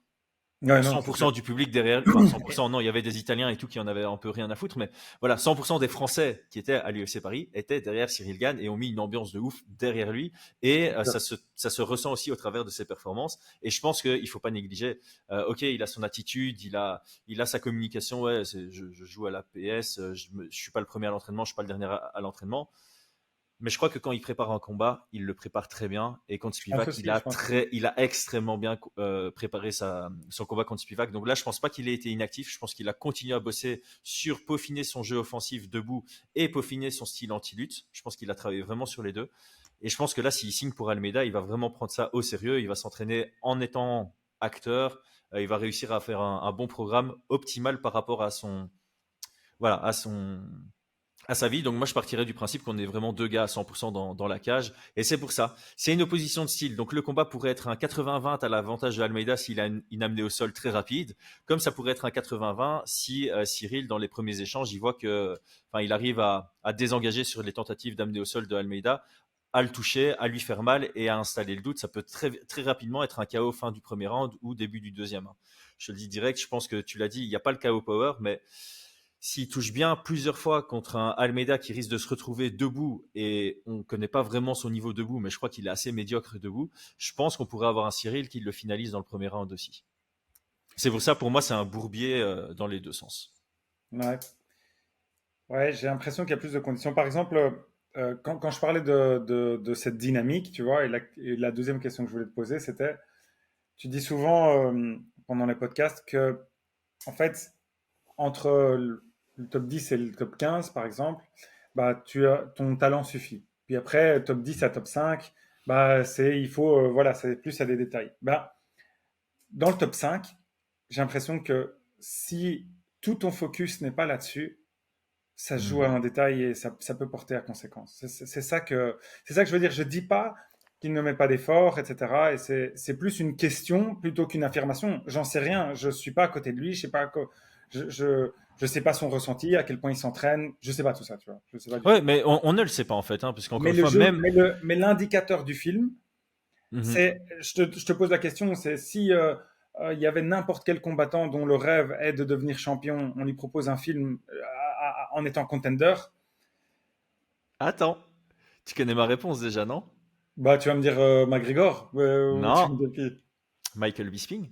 Ouais, 100% du public derrière, enfin 100%, non, il y avait des Italiens et tout qui en avaient un peu rien à foutre, mais voilà, 100% des Français qui étaient à l'UFC Paris étaient derrière Cyril Gane et ont mis une ambiance de ouf derrière lui, et ça se ressent aussi au travers de ses performances, et je pense qu'il faut pas négliger, ok, il a son attitude, il a sa communication, ouais, je joue à la PS, je suis pas le premier à l'entraînement, je suis pas le dernier à l'entraînement. Mais je crois que quand il prépare un combat, il le prépare très bien. Et contre Spivak, il a extrêmement bien préparé son combat contre Spivak. Donc là, je pense pas qu'il ait été inactif. Je pense qu'il a continué à bosser sur peaufiner son jeu offensif debout et peaufiner son style anti-lutte. Je pense qu'il a travaillé vraiment sur les deux. Et je pense que là, s'il signe pour Almeida, il va vraiment prendre ça au sérieux. Il va s'entraîner en étant acteur. Il va réussir à faire un bon programme optimal par rapport à sa vie. Donc moi je partirais du principe qu'on est vraiment 2 gars à 100% dans la cage, et c'est pour ça, c'est une opposition de style, donc le combat pourrait être un 80-20 à l'avantage de Almeida s'il a une amenée au sol très rapide, comme ça pourrait être un 80-20 si Cyril, dans les premiers échanges, il voit il arrive à désengager sur les tentatives d'amener au sol de Almeida, à le toucher, à lui faire mal et à installer le doute. Ça peut très, très rapidement être un KO fin du premier round ou début du deuxième. Je te le dis direct, je pense que tu l'as dit, il n'y a pas le KO power, mais s'il touche bien plusieurs fois contre un Almeida qui risque de se retrouver debout, et on ne connaît pas vraiment son niveau debout, mais je crois qu'il est assez médiocre debout, je pense qu'on pourrait avoir un Cyril qui le finalise dans le premier round aussi. C'est pour ça, pour moi, c'est un bourbier dans les deux sens. Ouais, j'ai l'impression qu'il y a plus de conditions. Par exemple, quand je parlais de cette dynamique, tu vois, et la deuxième question que je voulais te poser, c'était, tu dis souvent pendant les podcasts que, en fait, entre le top 10 et le top 15, par exemple, bah, ton talent suffit. Puis après, top 10 à top 5, bah, il faut, voilà, c'est plus à des détails. Bah, dans le top 5, j'ai l'impression que si tout ton focus n'est pas là-dessus, ça se joue à un détail et ça peut porter à conséquence. C'est ça que je veux dire. Je dis pas qu'il ne met pas d'effort, etc. Et c'est plus une question plutôt qu'une affirmation. J'en sais rien. Je suis pas à côté de lui. Je sais pas je sais pas son ressenti, à quel point il s'entraîne. Je sais pas tout ça, tu vois. Je sais pas ouais, mais on ne le sait pas en fait, hein, parce qu'encore une fois, mais l'indicateur du film, c'est, je te pose la question, c'est si il y avait n'importe quel combattant dont le rêve est de devenir champion, on lui propose un film en étant contender. Attends, tu connais ma réponse déjà, non? Bah, tu vas me dire McGregor. Non. Tu me dis qui? Michael Bisping.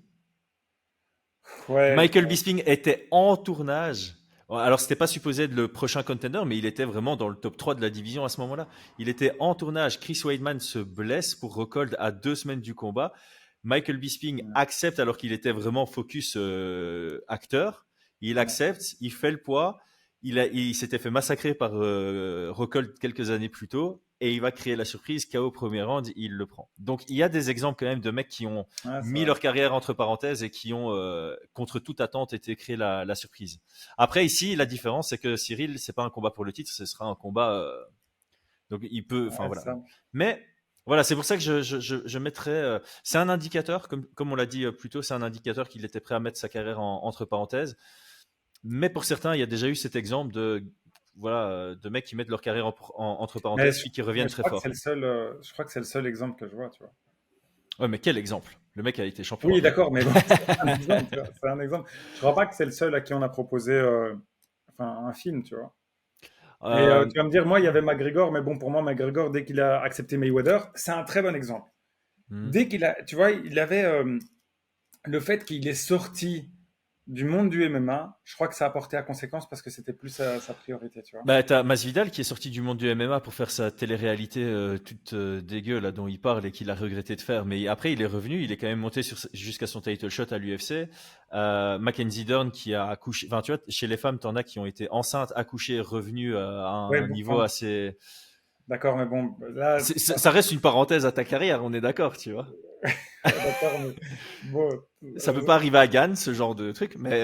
Ouais. Michael Bisping était en tournage. Alors, c'était pas supposé être le prochain contender, mais il était vraiment dans le top 3 de la division à ce moment-là. Il était en tournage. Chris Weidman se blesse pour Rockhold à 2 semaines du combat. Michael Bisping accepte alors qu'il était vraiment focus acteur. Il accepte, il fait le poids. Il s'était fait massacrer par Rockhold quelques années plus tôt, et il va créer la surprise. KO premier round, il le prend. Donc il y a des exemples quand même de mecs qui ont mis leur carrière entre parenthèses et qui ont, contre toute attente, été créé la surprise. Après ici, la différence, c'est que Cyril, c'est pas un combat pour le titre, ce sera un combat. Donc il peut, enfin voilà. Ça. Mais voilà, c'est pour ça que je mettrais. C'est un indicateur, comme on l'a dit plus tôt, c'est un indicateur qu'il était prêt à mettre sa carrière entre parenthèses. Mais pour certains, il y a déjà eu cet exemple de mecs qui mettent leur carrière entre parenthèses puis qui reviennent très fort. Je crois que c'est le seul exemple que je vois, tu vois. Ouais, mais quel exemple? Le mec a été champion. Oui, d'accord, mais bon, c'est un exemple. Je crois pas que c'est le seul à qui on a proposé un film, tu vois. Et tu vas me dire, moi, il y avait McGregor, mais bon, pour moi, McGregor, dès qu'il a accepté Mayweather, c'est un très bon exemple. Dès qu'il a, tu vois, il avait le fait qu'il est sorti du monde du MMA, je crois que ça a porté à conséquence parce que c'était plus sa priorité, tu vois. Bah, t'as Masvidal qui est sorti du monde du MMA pour faire sa télé-réalité toute dégueu là dont il parle et qu'il a regretté de faire, mais après il est revenu, il est quand même monté jusqu'à son title shot à l'UFC. Mackenzie Dern qui a accouché, enfin tu vois, chez les femmes t'en as qui ont été enceintes, accouchées, revenues à un niveau assez. D'accord, mais bon, là. Ça reste une parenthèse à ta carrière, on est d'accord, tu vois. D'accord, mais bon. Ça peut pas arriver à Gann, ce genre de truc, mais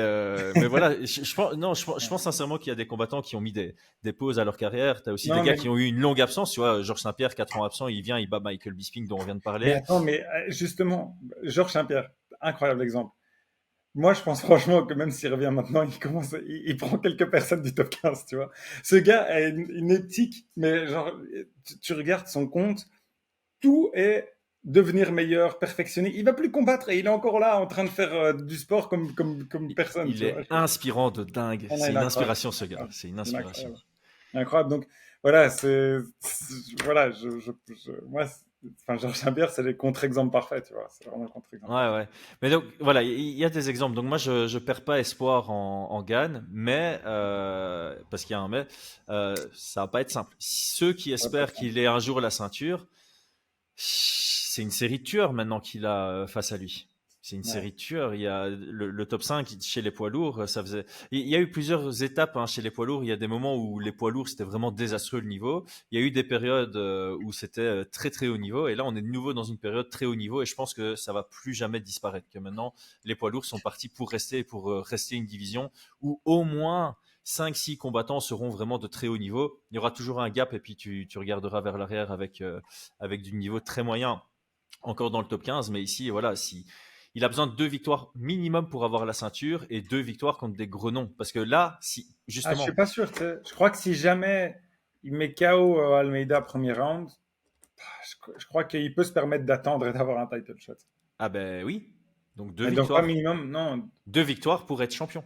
voilà, je pense, non, je pense sincèrement qu'il y a des combattants qui ont mis des pauses à leur carrière. T'as aussi des Non, gars mais, qui ont eu une longue absence, tu vois, Georges Saint-Pierre, 4 ans absent, il vient, il bat Michael Bisping, dont on vient de mais parler. attends, mais justement, Georges Saint-Pierre, incroyable exemple. Moi, je pense franchement que même s'il revient maintenant, il prend quelques personnes du top 15, tu vois. Ce gars a une éthique, mais genre, tu regardes son compte, tout est devenir meilleur, perfectionner. Il va plus combattre et il est encore là en train de faire du sport comme personne, Il tu vois. est inspirant de dingue. Ah non, C'est il une est incroyable. inspiration, ce gars. C'est une Il est inspiration. incroyable. Incroyable. Donc, voilà, voilà, moi, enfin, Georges Saint-Pierre, c'est les contre-exemples parfaits, tu vois. C'est vraiment le contre-exemple. Ouais, ouais. Mais donc, voilà, il y a des exemples. Donc, moi, je perds pas espoir en Gann, mais, parce qu'il y a un mais, ça va pas être simple. Ceux qui Ça va pas espèrent être simple. qu'il ait un jour la ceinture, c'est une série de tueurs maintenant qu'il a face à lui. C'est une Ouais. série de tueurs. Il y a le top 5 chez les poids lourds. Ça faisait... Il y a eu plusieurs étapes hein, chez les poids lourds. Il y a des moments où les poids lourds, c'était vraiment désastreux le niveau. Il y a eu des périodes où c'était très très haut niveau. Et là, on est de nouveau dans une période très haut niveau. Et je pense que ça va plus jamais disparaître. Que maintenant, les poids lourds sont partis pour rester une division où au moins 5-6 combattants seront vraiment de très haut niveau. Il y aura toujours un gap et puis tu regarderas vers l'arrière avec du niveau très moyen encore dans le top 15. Mais ici, voilà, si il a besoin de 2 victoires minimum pour avoir la ceinture et 2 victoires contre des gros noms. Parce que là, si Ah, je suis justement, pas sûr, tu sais. Je crois que si jamais il met KO Almeida premier round, je crois qu'il peut se permettre d'attendre et d'avoir un title shot. ah ben oui, donc deux Mais donc pas victoires, minimum, non. 2 victoires pour être champion.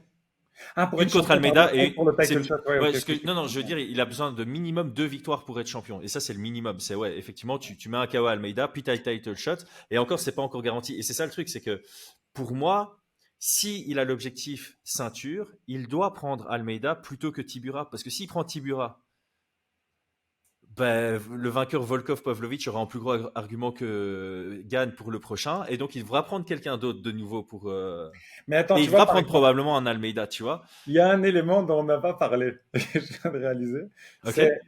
Ah, pour Une être contre champion, pardon, Almeida et pour le c'est title shot. Ouais, ok, ouais, ok, non non, ok. je veux dire, il a besoin de minimum 2 victoires pour être champion. Et ça c'est le minimum. C'est ouais, effectivement, tu mets un KO à Almeida, puis t'as le title shot. Et encore, c'est pas encore garanti. Et c'est ça le truc, c'est que pour moi, si il a l'objectif ceinture, il doit prendre Almeida plutôt que Tibura, parce que s'il prend Tibura, ben, le vainqueur Volkov-Pavlovich aura un plus gros argument que Gann pour le prochain, et donc il devra prendre quelqu'un d'autre de nouveau pour. Mais attends, Et tu il vois, va par prendre exemple, probablement un Almeida, tu vois. il y a un élément dont on n'a pas parlé, que je viens de réaliser. Ok. C'est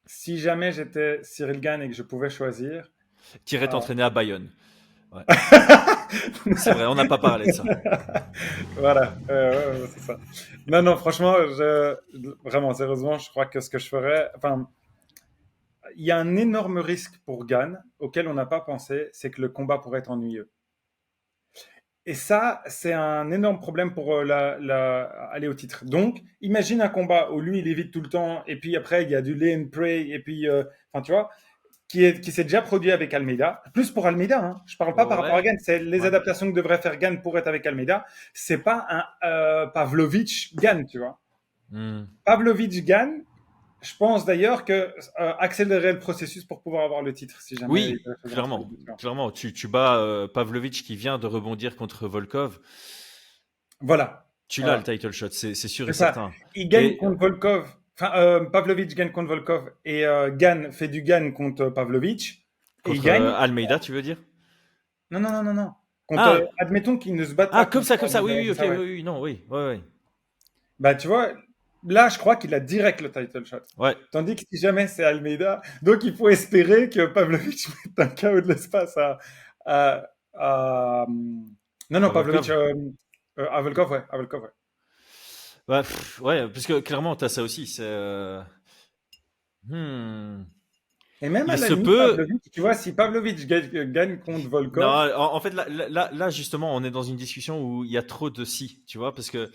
si jamais j'étais Cyril Gane et que je pouvais choisir. Qui irait euh, t'entraîner à Bayonne. Ouais. C'est vrai, on n'a pas parlé de ça. Voilà, ouais, c'est ça. Non, non, franchement, vraiment, sérieusement, je crois que ce que je ferais, enfin, il y a un énorme risque pour Gann auquel on n'a pas pensé, c'est que le combat pourrait être ennuyeux. Et ça, c'est un énorme problème pour aller au titre. Donc, imagine un combat où lui, il évite tout le temps, et puis après, il y a du lay and pray, et puis, enfin, tu vois, qui s'est déjà produit avec Almeida. Plus pour Almeida, hein. Je parle pas par rapport à Ouais. Gann, c'est les Ouais. adaptations que devrait faire Gann pour être avec Almeida. C'est pas un Pavlovich Gann, tu vois. Hmm. Pavlovich Gann, je pense d'ailleurs que accélérer le processus pour pouvoir avoir le titre, si jamais il Oui, devait choisir entre les clairement. deux, tu vois. Clairement. Tu bats Pavlovich qui vient de rebondir contre Volkov. Voilà, Tu l'as le voilà. title shot, c'est sûr et C'est ça. certain. Il gagne Et contre Volkov. Enfin, Pavlovich gagne contre Volkov et Gann fait du Gann contre Pavlovich et il contre gagne. Almeida, tu veux dire? Non, non, non, non, non. Contre, Ah, admettons qu'ils ne se battent pas ah, contre comme ça, oui, oui, ok, ça, oui, ouais. oui, non, oui, ouais, ouais. Bah, tu vois, là, je crois qu'il a direct le title shot. Ouais, Tandis que si jamais c'est Almeida, donc il faut espérer que Pavlovich mette un KO de l'espace non, non, pas Pavlovich, Volkov. à Volkov, ouais, à Volkov, ouais. Ouais, ouais, parce que clairement, t'as ça aussi. C'est. Et même à Il la se limite, peut. Pavlovich, tu vois, si Pavlovich gagne contre Non, Volkov, en fait, là, justement, on est dans une discussion où il y a trop de si, tu vois, parce que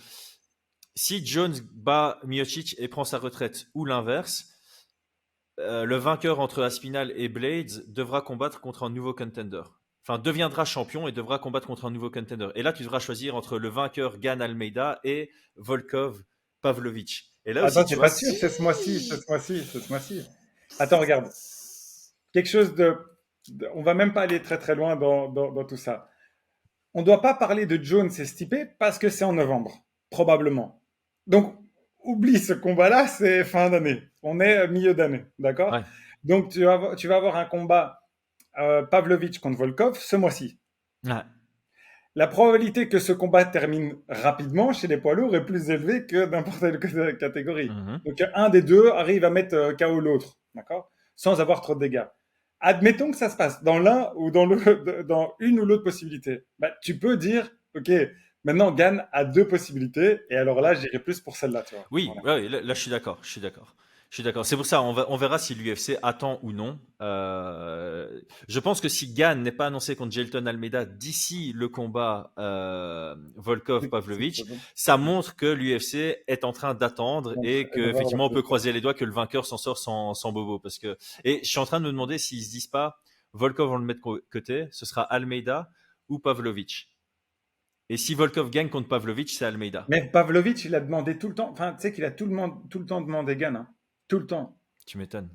si Jones bat Miocic et prend sa retraite, ou l'inverse, le vainqueur entre Aspinall et Blades devra combattre contre un nouveau contender. Enfin, deviendra champion et devra combattre contre un nouveau contender. Et là, tu devras choisir entre le vainqueur Gann Almeida et Volkov Pavlovich. Et là aussi, attends, tu c'est vois, pas sûr, c'est ce mois-ci, c'est ce mois-ci, c'est ce mois-ci. Attends, regarde. Quelque chose on va même pas aller très très loin dans tout ça. On doit pas parler de Jones et Stipe parce que c'est en novembre, probablement. Donc, oublie ce combat-là, c'est fin d'année. On est milieu d'année, d'accord? ouais. Donc, tu vas avoir un combat Pavlovich contre Volkov ce mois-ci. Ouais. La probabilité que ce combat termine rapidement chez les poids lourds est plus élevée que n'importe quelle catégorie. Mhm. Donc un des deux arrive à mettre KO l'autre, d'accord? Sans avoir trop de dégâts. admettons que ça se passe dans l'un ou dans une ou l'autre possibilité. Bah, tu peux dire, ok, maintenant Gann a deux possibilités, et alors là, j'irai plus pour celle-là, tu vois. Oui, Voilà. ouais, là, je suis d'accord, je suis d'accord. Je suis d'accord. C'est pour ça, on verra si l'UFC attend ou non. Je pense que si Gann n'est pas annoncé contre Jailton Almeida d'ici le combat Volkov-Pavlovich, ça montre que l'UFC est en train d'attendre et qu'effectivement on peut croiser les doigts que le vainqueur s'en sort sans bobo. Et je suis en train de me demander s'ils se disent pas Volkov on le met de côté, ce sera Almeida ou Pavlovich. Et si Volkov gagne contre Pavlovich, c'est Almeida. Mais Pavlovich, il a demandé tout le temps, enfin, tu sais qu'il a tout le temps demandé Gann, hein. Tout le temps. Tu m'étonnes.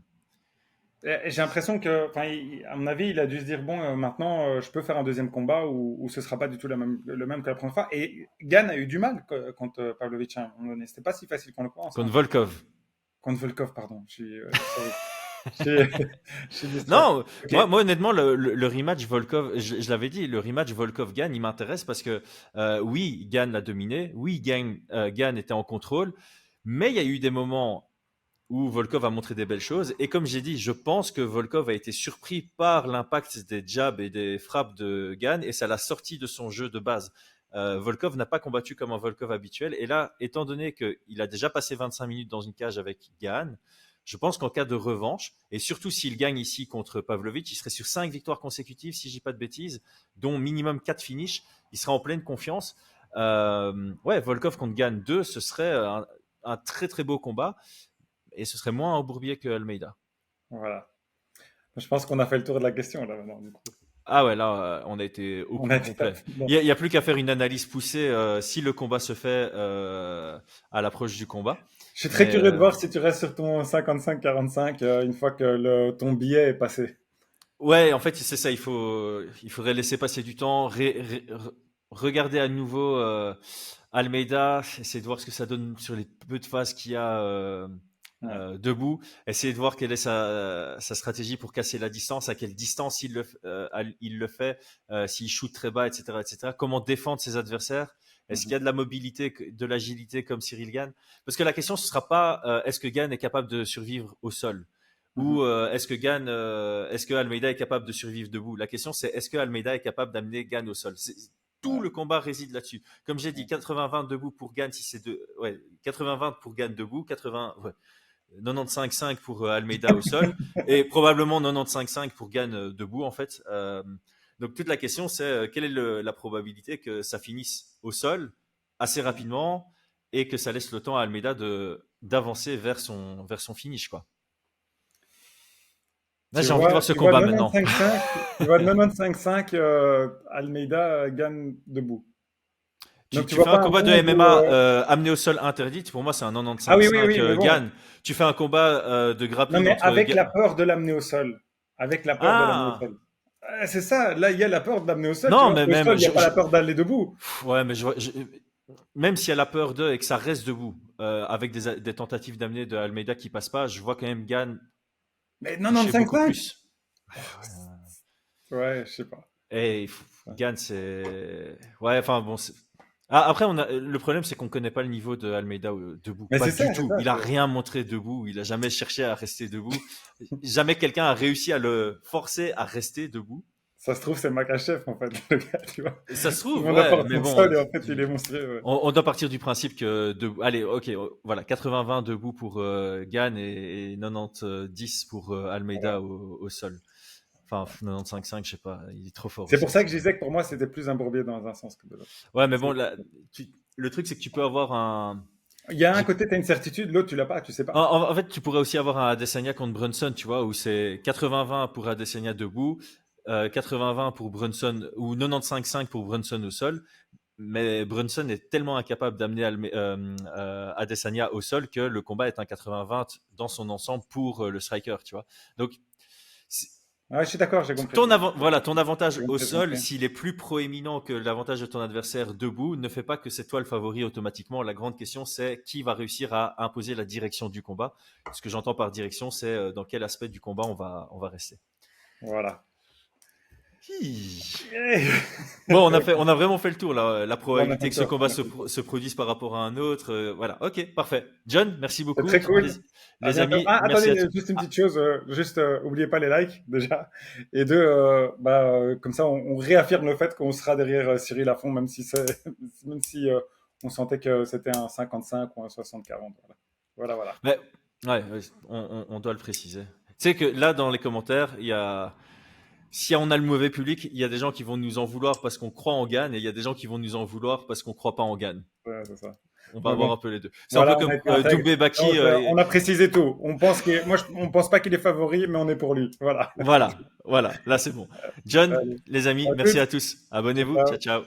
Et j'ai l'impression que, enfin, à mon avis, il a dû se dire, bon, maintenant, je peux faire un deuxième combat où ce sera pas du tout le même que la première fois. Et Gann a eu du mal contre Pavlovich à un moment donné. C'était pas si facile qu'on le pense. Contre Volkov. Contre Volkov, pardon. Non, okay. moi honnêtement, le rematch Volkov, je l'avais dit, le rematch Volkov-Gann, il m'intéresse parce que oui, Gann l'a dominé, oui, Gann était en contrôle, mais il y a eu des moments où Volkov a montré des belles choses. Et comme j'ai dit, je pense que Volkov a été surpris par l'impact des jabs et des frappes de Gann et ça l'a sorti de son jeu de base. Volkov n'a pas combattu comme un Volkov habituel. Et là, étant donné qu'il a déjà passé 25 minutes dans une cage avec Gann, je pense qu'en cas de revanche, et surtout s'il gagne ici contre Pavlovich, il serait sur 5 victoires consécutives, si je dis pas de bêtises, dont minimum 4 finishes. Il sera en pleine confiance. Ouais, Volkov contre Gann 2, ce serait un très très beau combat. Et ce serait moins embourbier que Almeida. Voilà. Je pense qu'on a fait le tour de la question là maintenant. Du coup. Ah ouais, là, on a été au complet. Il n'y a plus qu'à faire une analyse poussée si le combat se fait à l'approche du combat. Je suis très curieux de voir si tu restes sur ton 55-45 une fois que ton billet est passé. Ouais, en fait, c'est ça. Il faudrait laisser passer du temps, regarder à nouveau Almeida, essayer de voir ce que ça donne sur les peu de phases qu'il y a debout, essayer de voir quelle est sa stratégie pour casser la distance, à quelle distance il le fait, s'il shoot très bas, etc., etc. Comment défendre ses adversaires. Est-ce qu'il y a de la mobilité, de l'agilité comme Cyril Gann? Parce que la question, ce sera pas est-ce que Gann est capable de survivre au sol ou est-ce que Almeida est capable de survivre debout? La question, c'est est-ce que Almeida est capable d'amener Gann au sol? Tout le combat réside là-dessus. Comme j'ai dit, 80-20 debout pour Gann, si c'est 80-20 pour Gann debout, 95-5 pour Almeida au sol et probablement 95-5 pour Gann debout en fait. Donc toute la question c'est quelle est la probabilité que ça finisse au sol assez rapidement et que ça laisse le temps à Almeida d'avancer vers son finish quoi. Là, j'ai envie de voir ce combat maintenant. Tu vois 95-5 Almeida Gann debout. Donc, tu fais un combat de MMA amené au sol interdit. Pour moi, c'est un 95-5 Gann. Tu fais un combat de grappling. Non, mais avec la peur de l'amener au sol. Avec la peur de l'amener au sol. C'est ça. Là, il y a la peur de l'amener au sol. Non, mais même. Il n'y a pas la peur d'aller debout. Ouais, mais même s'il y a la peur et que ça reste debout, avec des tentatives d'amener de Almeida qui passent pas, je vois quand même Gann. Mais 95-5 Ouais, je sais pas. Et Gann, c'est. Ouais, enfin bon. Après, le problème, c'est qu'on ne connaît pas le niveau de Almeida debout. Mais pas du tout. Il n'a rien montré debout. Il n'a jamais cherché à rester debout. Jamais quelqu'un a réussi à le forcer à rester debout. Ça se trouve, c'est Makachev, en fait, le gars, tu vois. Ça se trouve, mais bon. Sol, et en fait, il est monstrueux. Ouais. On doit partir du principe que debout. Allez, ok, voilà, 80-20 debout pour Gann et 90-10 pour Almeida au sol. Enfin, 95-5, je sais pas, il est trop fort. C'est pour ça que je disais que pour moi, c'était plus un bourbier dans un sens que de l'autre. Ouais, mais bon, le truc, c'est que tu peux avoir un. Il y a un côté, tu as une certitude, l'autre, tu l'as pas, tu sais pas. En fait, tu pourrais aussi avoir un Adesanya contre Brunson, tu vois, où c'est 80-20 pour Adesanya debout, 80-20 pour Brunson, ou 95-5 pour Brunson au sol. Mais Brunson est tellement incapable d'amener Adesanya au sol que le combat est un 80-20 dans son ensemble pour le striker, tu vois. Donc, je suis d'accord, j'ai compris. Ton avantage au sol, s'il est plus proéminent que l'avantage de ton adversaire debout, ne fait pas que c'est toi le favori automatiquement. La grande question, c'est qui va réussir à imposer la direction du combat. Ce que j'entends par direction, c'est dans quel aspect du combat on va rester. Voilà. Bon, on a vraiment fait le tour là. La probabilité que ce combat se produise par rapport à un autre. Voilà. Ok, parfait. John, merci beaucoup. C'est très cool. Les amis, merci attendez, juste une petite chose. Oubliez pas les likes déjà. Et deux, comme ça, on réaffirme le fait qu'on sera derrière Cyril à fond, même si on sentait que c'était un 55 ou un 60-40. Voilà. Mais, ouais, on doit le préciser. Tu sais que là, dans les commentaires, il y a. Si on a le mauvais public, il y a des gens qui vont nous en vouloir parce qu'on croit en Gann et il y a des gens qui vont nous en vouloir parce qu'on croit pas en Gann. Ouais, c'est ça. On va avoir un peu les deux. C'est voilà, un peu comme Doumbé Baki. On a précisé tout. On pense pas qu'il est favori, mais on est pour lui. Voilà. Voilà. Là, c'est bon. John, les amis, merci à tous. Abonnez-vous. Ciao.